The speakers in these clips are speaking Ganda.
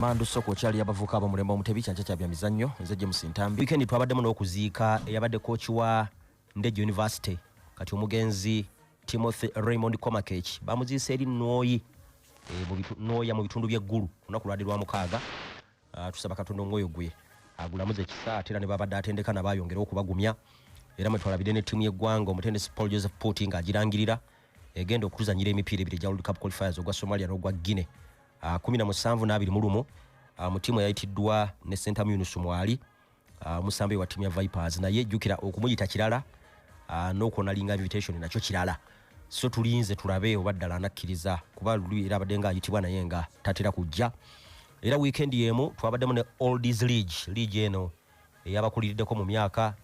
Mandu soko chali abavuka aba mulemba omutebi kyancha kya Kyemizanyo nze James Ntambi. Weekend twabaddemu n'okuziika eyabadde coach wa Ndege University kati omugenzi Timothy Raymond Komakech bamuziise eri Noyi Noya mu bitundu by'eggulu lunaku lwadde mukaaga. Tusaba Katonda omwoyo gwe agulamuze ekisaati era ne babadde atendeka nabayongera okubagumya era mwetwalabidde ne ttiimu y'eggwanga omutendesi Paul Joseph Putti ng'agirangirira egenda okuzanyira emipiira ebiri gya World Cup qualifiers ogwa Somalia n'ogwa Guinea. 17-21 mu timu yayitiddwa ne Ntambi Mwali musambe wa timu ya Vipers naye jukira okumuyita kirala n'okuonalinga invitation nakyo kirala. So tulinze tulabe obaddala anakkiriza kuba luli era abadde ng'ayitibwa naye nga tatera kujja. Era weekend yemu twabaddemu ne Oldies League eno eyabakuliriddeko mu myaka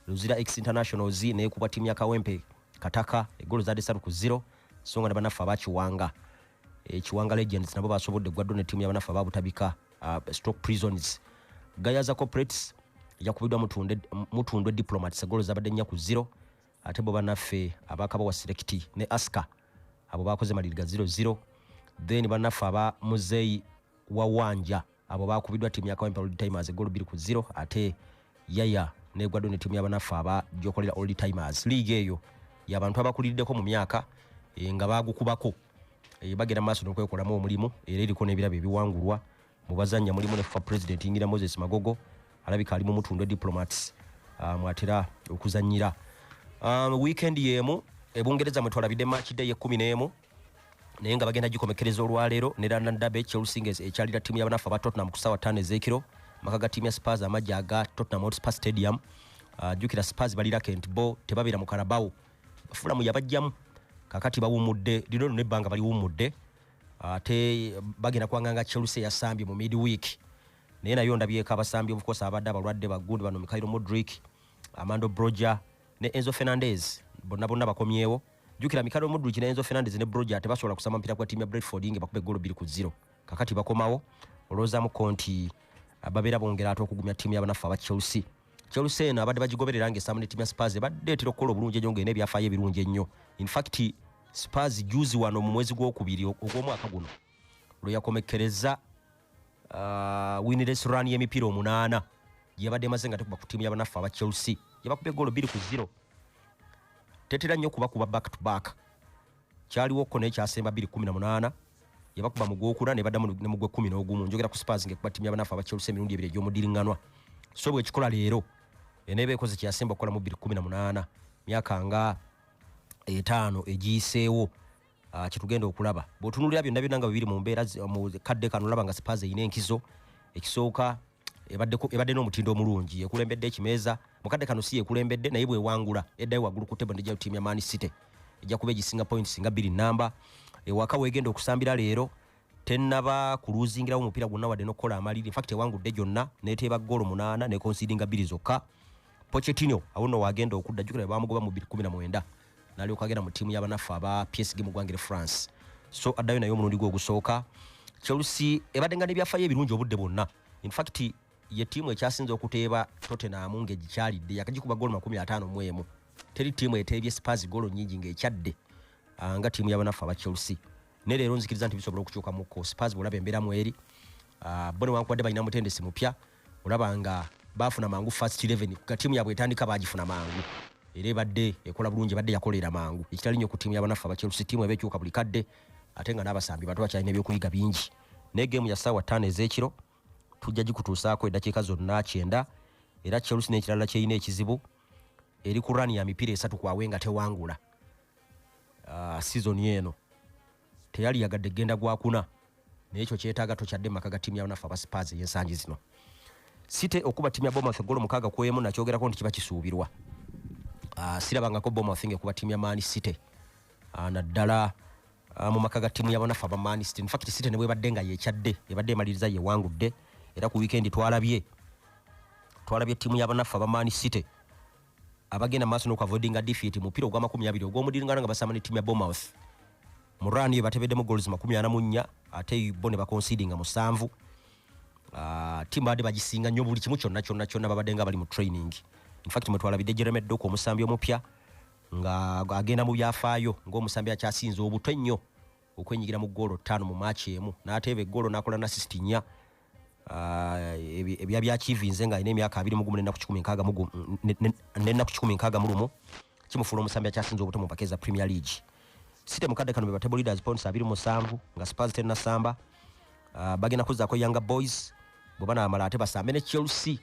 Luzira X Internationals n'ekuba timu ya Kawempe Kataka egolo zadde 3-0 so nga ne bannaffe abakiwanga. Chiwanga Legends nabo basobodde gwaddo ne timu y'abanafu ababutabika Stroke Prisons. Gayaza Corporates yakubidwa mutundwe Diplomats egolo zabadde 4-0 ate bo banaffe abakaba wa Selecti ne Aska abo bakoze maliriga 0-0. Then banafu aba Muzeyi wa Wanja abo bakubidwa timu ya Kawempe Old Timers egolo 2-0 ate Yaya ne gwaddo ne timu y'abanafu aba Jokolera Old Timers. League eyo y'abantu abakuliriddeko mu myaka nga bagukubako bagera maaso n'okwekolamu omulimu era eriko n'ebirabo ebiwangulwa mu bazannya mulimu ne fa president Ingira Moses Magogo alabika ali mu mutundwe Diplomats mwatera okuzannyira. Weekend yemu ebungereza mwe twalabidde match day 11 naye nga bagenda gikomekereza olwaleero ne London Derby Chelsea ekyalira timu y'abanafu aba Tottenham ku ssaawa 5 ez'ekiro maka ga timu ya Spurs amajja aga Tottenham Hotspur Stadium. Jukira Spurs balira Kent Bo tebabeera mu Carabao Fulham yabajjamu kakati bawumudde lino nebbanga bali wumudde ate bagenda kwanganga Chelsea yasambye mu midweek naye nayo ndabyeka abasambye of course abadde abalwadde bagundi bano Mikhailo Modric Armando Broja ne Enzo Fernandez bonna bakomyewo. Jukira Mikhailo Modric ne Enzo Fernandez ne Broja tebasobola kusamba mpira kwa timu ya Brentford inge bakube golo 2-0 kakati bakomawo olooza mu konti ababeera bongera ate okugumya timu y'abanafu aba Chelsea eno abadde bagigoberera ng'esamu ne timu ya Spurs badde etera okukola obulungi ennyo ng'ene ebyafaayo ebirungi ennyo. In fact Spurs juzi wano mu mwezi gw'okubiri ogw'omwaka guno lwe yakomekereza winless run y'emipiira 8 yabadde emaze nga tekuba ku timu y'abanafu aba Chelsea yabakuba egolo 2-0 tetera nnyo kubakuba back to back kyaliwo ko n'ekyasemba 2-18 yabakuba mu gwokuna ne baddamu ne mu gwe 11 njogera ku Spurs ng'ekuba timu y'abanafu aba Chelsea emirundi ebiri egy'omudiringanwa so bwe kikola leero enebe ekoze kyasemba okukola mu 2-18 myaka nga 5 egiseewo kitugenda okulaba bw'otunulira byonna nga bibiri mu mbeera mu kadde kano laba nga Spurs eyina enkizo ekisooka ebadde n'omutindo omulungi ekulembedde ekimeeza mu kadde kano si ekulembedde naye bwewangula eddayo waggulu ku tebo ndejja ttiimu ya Man City ejja kuba egisinga points nga 2 namba ewaka weegenda okusambira leero tennaba kuluuzingirawo omupiira gwonna wadde n'okukola amaliri. In fact ewangudde gyonna neeteeba ggoolo 8 ne konsidinga 2 zokka. Pochettino awo nno wagenda okudda jjukira bamugoba mu 2019 nalyoka agenda mu tiimu y'abanafu aba PSG mu ggwanga France so addayo naye omulundi gwe ogusooka. Chelsea ebadde nga n'ebyafaayo ebirungi obudde bwonna. In fact ye tiimu ekyasinze okuteeba Tottenham ng'egikyalidde yakagikuba ggoolo 51 teri tiimu eteebye Spurs ggoolo nnyingi ng'ekyadde nga tiimu y'abanafu aba Chelsea ne leero nzikiriza nti bisobola okukyuka muko. Spurs bw'olaba embeeramu eri bone wankubadde balina mutendesi mupya olaba nga baafuna mangu first 11 ka tiimu yabwe etandika baagifuna mangu era ebadde ekola bulungi badde yakolera mangu ekitali nnyo ku tiimu y'abanafu aba Chelsea tiimu ebeekyuka buli kadde ate nga n'abasambi bato bakyalina ebyokuyiga bingi. Ne geemu ya ssaawa 5 ez'ekiro tujja gikutuusaako eddakiika zonna 9 era Chelsea n'ekirala kyeyina ekizibu eri ku rani ya mipiira 3 kwawe nga tewangula season eno teyali yagadde genda gwakuna naye ekyo kyetaaga tokyadde mu maka ga tiimu y'abanafu aba Spurs y'ensangi zino. City okuba tiimu ya Bournemouth golo 6-1 nakyogerako nti kiba kisuubirwa. Sirabangako Bournemouth ng'ekuba tiimu ya Man City naddala mu maka ga tiimu y'abanafu aba Man City. In fact City ne bwebadde nga yekyadde ebadde emaliriza yewangudde era ku weekend twalabye tiimu y'abanafu aba Man City abagenda maaso n'okuavoidinga defeat mupiira ogwa 20 ogw'omudiringana nga basamba ne tiimu ya Bournemouth mu run ye batebeddemu goals 44 ate bo ne baconsidinga 7. Tiimu badde bagisinga nnyo buli kimu kyonna babadde nga bali mu training. In fact mwetwalabidde Jeremy Doku omusambi omupya nga agenda mu byafaayo ng'omusambi akyasinze obuto ennyo okwenyigira mu ggoolo 5 mu match emu n'ateeba eggoolo n'akola n'assist 4 ebya byachivinze nga ine myaka 2016 kimufula omusambya kyasinze obuto mu pakeza Premier League. Site mukadde kano be table leaders points 27 nga Spurs tena samba bagena kuza ko Young Boys bobana amala ate basambe ne Chelsea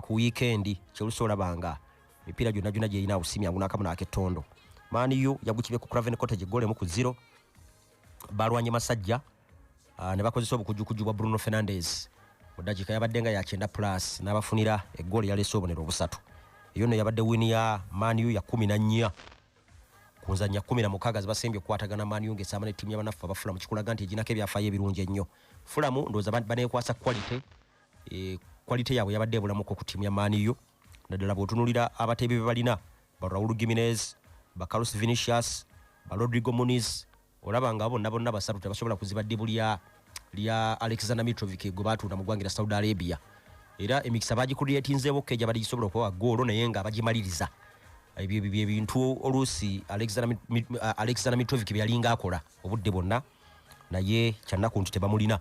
ku weekend. Chelsea olabanga mipira jona je ina usimi anguna kama na aketondo. Man U yagukibe ku Craven Cottage gole mu ku 0 balwanye Masajja ne bakozesa obukujukuju Bruno Fernandes mu dakika yabadde nga ya 9 plus n'abafunira egole ya leso obonero obusatu. Iyo no yabadde win ya Man U ya 14 kunzanya 16 zibasembye kwatagana Man U ngesama ne timu y'abanafu abafula mu kikulaga nti ejinako ebyafaye ebirungi ennyo. Fulamu ndoza bane kwasa quality yabwe yabadde bulamuko ku timu ya Man U. Nadala botunulira abateebe balina ba Raul Jimenez, ba Carlos Vinicius, ba Rodrigo Muniz, olabanga abo nabo basatu tebasobola kuziba dibulya lya Alexander Mitrovic go batunda mu gwangira Saudi Arabia. Era emikisa baji creatinze bokeja bali gisobola kwa goal naye nga bajimaliriza. Ebyo bintu olusi Alexander Mitrovic byalinga akola obudde bonna naye kyanaku ntite bamulina.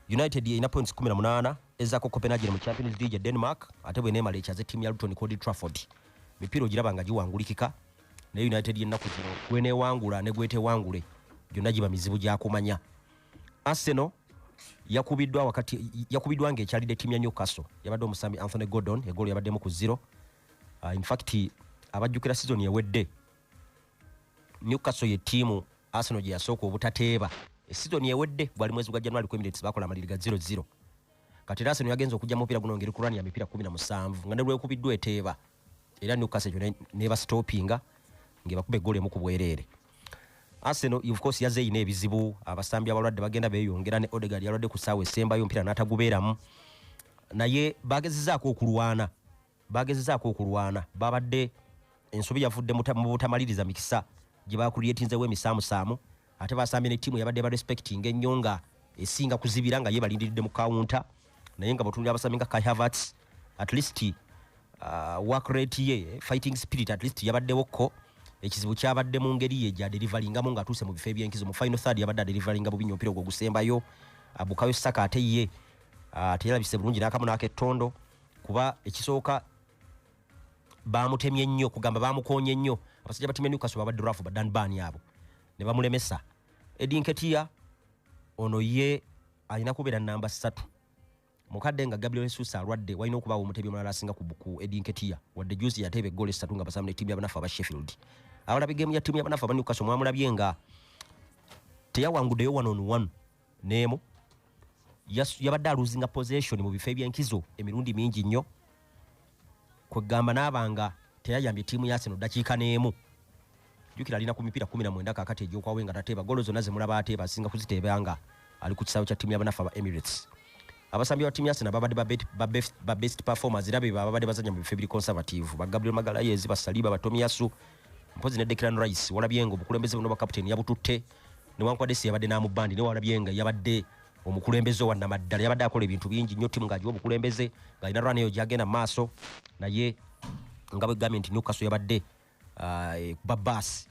United ina points 18 ezako Copenhagen mu Champions League Denmark ate bwe nemale kyaze timu ya Luton Old Trafford. Mipiro girabanga giwangulikika ne United yennaku zino gwene wangula ne gwete wangule gyonna giba mizibu gya kumanya. Arsenal yakubidwa ng'ekyalidde timu ya Newcastle yabadde omusambi Anthony Gordon egolo yabaddemu ku 0. In fact abajjukira season yewedde Newcastle ye timu Arsenal gye yasooka obutateeba season yewedde bwali mwezi gwa January 20 bakola amaliriga 0-0. Kati Arsenal yagenza okujja mu mupira guno ngeri kulani ya mipira 17 nga ne lwekubiddwa eteeba era Newcastle ne ba stoppinga ngebakube gole mu kubwerere. Arsenal of course yaze ine ebizibu abasambi abalwadde bagenda beyongera ne Odegaard yalwadde ku saawe semba yo mpira n'atagubeeramu naye bagezezaako okulwana babadde ensobi yavudde mu butamaliriza mikisa gye bakuliyetinze we misaamusaamu ate basambi ne timu yabadde ba respecting ennyonga esinga kuzibira nga ye balindiridde mu counter naye nga botunira abasambi nga Kai Havertz at least work rate ye fighting spirit at least yabadde wokko ekizibu kyabadde mu ngeri ye ja deliveringa mu ngatuse mu bifeebye enkizo mu final third yabadde deliveringa bubinyo mpiro gwo gusembayo Bukayo Saka ate ye teyalabise bulungi n'akamu n'akettondo kuba ekisooka bamutemye nnyo kugamba bamukonye nnyo abasajja batimye Newcastle babadde rafu badan ban yabo ne bamulemesa. Ekyenkya ono ye alina kubeera namba 3 mukadde nga Gabriel Jesus alwadde walina okubaawo omutebi omulala asinga ku buku Ekyenkya wadde juice yateebe goal 3 nga basamule timu y'abanafu aba Sheffield. Abalabi game ya timu y'abanafu aba Newcastle mwamulabye nga teyawanguddeyo 1-on-1 neemu yabadde aluzinga possession mu bifo ebyenkizo emirundi mingi nnyo kwegamba n'abanga teyayambye timu ya Arsenal dakiika neemu. Jukira alina ku mipira 19 kakati egy'okwawe nga tateeba golo zonna ze mulaba ateeba asinga kuziteebanga ali ku kisaawe kya timu y'abanafu aba Emirates. Abasambi wa timu ya Arsenal babadde ba best performers era be babadde bazanya mu bifo ebiri conservative ba Gabriel Magalhaes ba Saliba ba Tomiyasu mpozi ne Declan Rice walabyenga obukulembeze buno ba captain yabututte ne wankwadesi yabadde n'amubandi ne walabyenga yabadde omukulembeze wa namaddala yabadde akola ebintu bingi nnyo timu ng'agiwa obukulembeze ng'alina run eyo gyagenda maaso naye nga bwe gavumenti Newcastle yabadde babas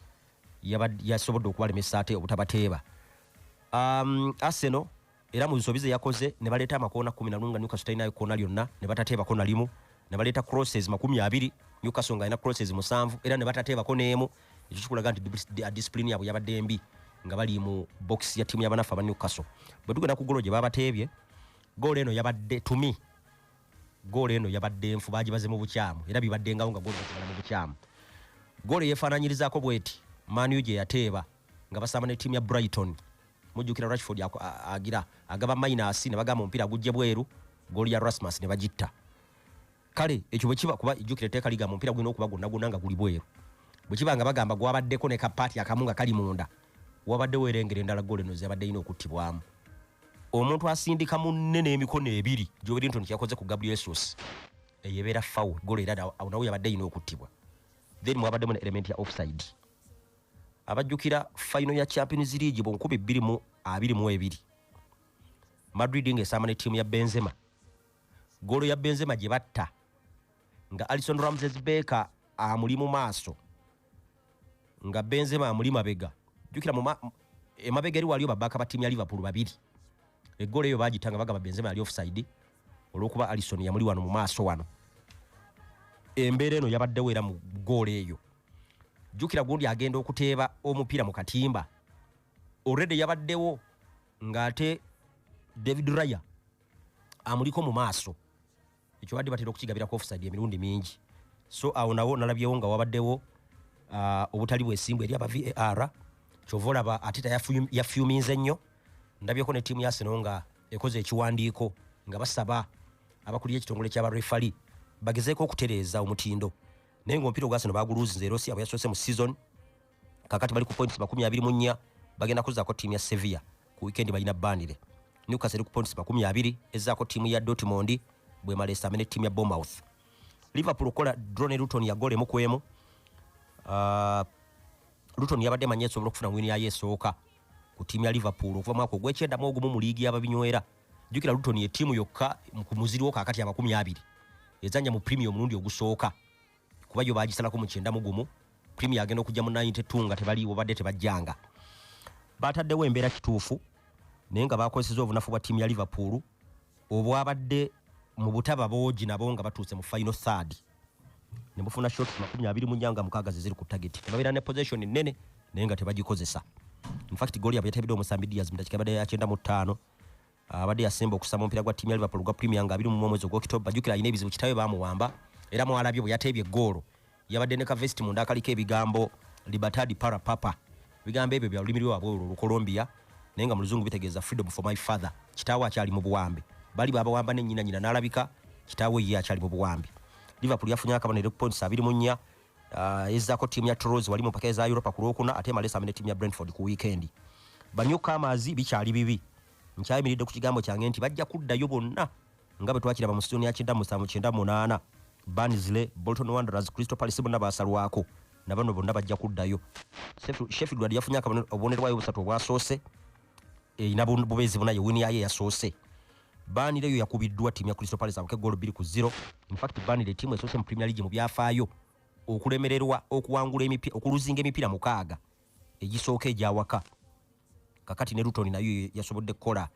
yasobodde okubalemesa ate obutabateeba. Arsenal era mu nsobize yakoze ne baleeta amakoona 10 nga Newcastle talinayo koona lyonna ne batateebako na limu ne baleeta crosses 20 Newcastle nga alina crosses 7 era ne batateebako n'emu ekyo kikulaga nti discipline yabwe yabadde mbi nga bali mu box ya timu y'abanafu aba Newcastle. Bwe tugenda ku golo gye babateebye goal eno yabadde tumi goal eno yabadde nfu bagibaze mu bukyamu era bibaddengawo nga goal bakibala mu bukyamu. Goal yeefaananyirizaako bweti Man U gye yateeba nga basamba ne timu ya Brighton mujjukira Rashford agaba minus ne bagamba omupiira gujje bweru goal ya Rasmus ne bagitta. Kale ekyo bwe kiba kuba ijjukire teeka liga mu mupiira gwino okuba gwonna nga guli bweru bwe kiba nga bagamba gwabaddeko ne kapaati akamu nga kali munda wabadde weerengera endala goal eno zibadde ina okuttibwamu. Omuntu asindika munne n'emikono ebiri Joe Linton kyakoze ku Gabriel Jesus eyebeera foul goal era awo nawe yabadde ina okuttibwa. Then mwabaddemu ne element ya offside. Abajjukira final ya Champions League bonkubi 2022 Madrid ng'esamba ne timu ya Benzema goal ya Benzema gye batta nga Alisson Ramsey Becker amuli mu maaso nga Benzema amuli mabega. Jukira emabega eri waliyo babaka ba timu ya Liverpool babiri Egoal eyo bagitanga bagamba Benzema ali offside olwokuba Alisson yamuli wano mu maaso wano. Embeera eno yabaddewo era mu goal eyo. Jukira gundi agenda okuteeba omupiira mu katimba. Already yabaddewo ngate David Raya amuliko mu maaso. Ekyo badde batera okukigabira ku offside emirundi mingi. So awo nawo nalabyewo nga wabaddewo obutali bwesimbu eri aba VAR. Chovola ba Ateta yafyuminze nnyo. Ndabyeko ne timu ya Arsenal nga ekoze ekiwandiiko nga basaba abakuliye ekitongole ky'aba referee bagezeeko okutereeza omutindo. Naye ng'omupiira gwa Arsenal baguluuzinze era abo yasoose mu season. Kakati bali ku points 24 bagenda kuzaako timu ya Sevilla ku weekend balina Burnley. Newcastle ku points 20 ezaako timu ya Dortmund bwe malesa amene timu ya Bournemouth. Liverpool kola draw ne Luton ya goal emukwemu. Luton yabadde manyeso okufuna win ya yesooka ku timu ya Liverpool okuva mwaka ogw'ekyenda mu ogumu mu liigi y'ababinywera. Jukira Luton ye timu yokka ku muziro kakati ya 20 ezanya mu premium mulundi ogusooka kuba yo bagisalako mu 9 mu gumu. Premier agenda okujja mu 92 nga tebaliwo badde tebajjanga. Bataddewo embeera kituufu naye nga bakozeseza obunafu bwa timu ya Liverpool obwabadde mu butaba boogi nabo nga batuuse mu final third. Ne bufuna shot 24 mukaaga ziri ku target. Babeera ne possession nene naye nga tebagikozesa. In fact goal yabwe yatebedde Ntambi Diaz mudakika badde ya 95. Abadde yasemba okusaba omupiira gwa timu ya Liverpool gwa Premier nga 20 mu mwezi gwa October. Jukira ine ebizibu kitawe bamuwamba era mwalabye bwe yatebye goal. Yabadde ne ka vest munda akaliko ebigambo Libertad para papa. Bigambo ebyo bya olulimi lwabwe olwo Colombia naye nga mu luzungu bitegeeza freedom for my father. Kitaawe akyali mu buwambe. Bali babawamba ne nyina nalabika kitaawe ye akyali mu buwambe. Liverpool yafunye akabonero ku points 24. Ezaako timu ya Toulouse wali mu mpaka za Europa ku Lwokuna ate malesa amene timu ya Brentford ku weekend. Banyukamaazi bikyali bibi. Nkyayimiridde ku kigambo kyange nti bajja kuddayo bonna nga bwe twakiraba mu season ya 97-98. Barnsley, Bolton Wanderers, Crystal Palace bonna basalwako na bano bonna bajja kuddayo. Sheffield yafunye obubonero bwayo busatu obwasoose ina bubezi bonna yewini yaye yasoose. Burnley yo yakubiddwa timu ya Crystal Palace abuke goal 2-0. In fact Burnley timu esoose mu Premier League mu byafaayo okulemererwa okuwangula emipiira okuluzinga emipiira mukaaga egisooka ejawaka. Kakati ne Luton nayo yasobodde kukola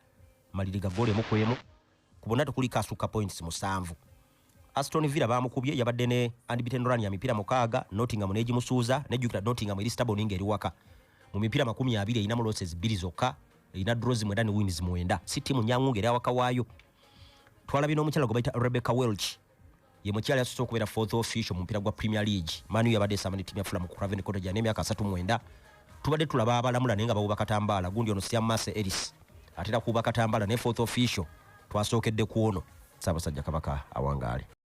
maliriga goal emukwemu kubona tukulika asuka points 7. Aston Villa bamukubye yabadde ne unbeaten run ya mipiira mukaaga. Nottingham neji musuuza nejjukira Nottingham eri stable ninga eri waka mu mipiira 20 ina mu losses 2 zokka ina draws mwenda ne wins mwenda. Si timu nyangu ngeri awaka waayo. Twalabye n'omukyala gwe bayita Rebecca Welch ye mukyala yasoose okubeera 4th official mu mupiira gwa Premier League. Manu yabadde esamba ne timu ya Fulham ku Craven Cottage n'emyaka 39. Tubadde tulaba abalamula naye nga babuba katambaala gundi ono Siam Mase Ellis atera kuba katambaala ne 4th official twasookedde ku ono Ssaabasajja Kabaka awangaale.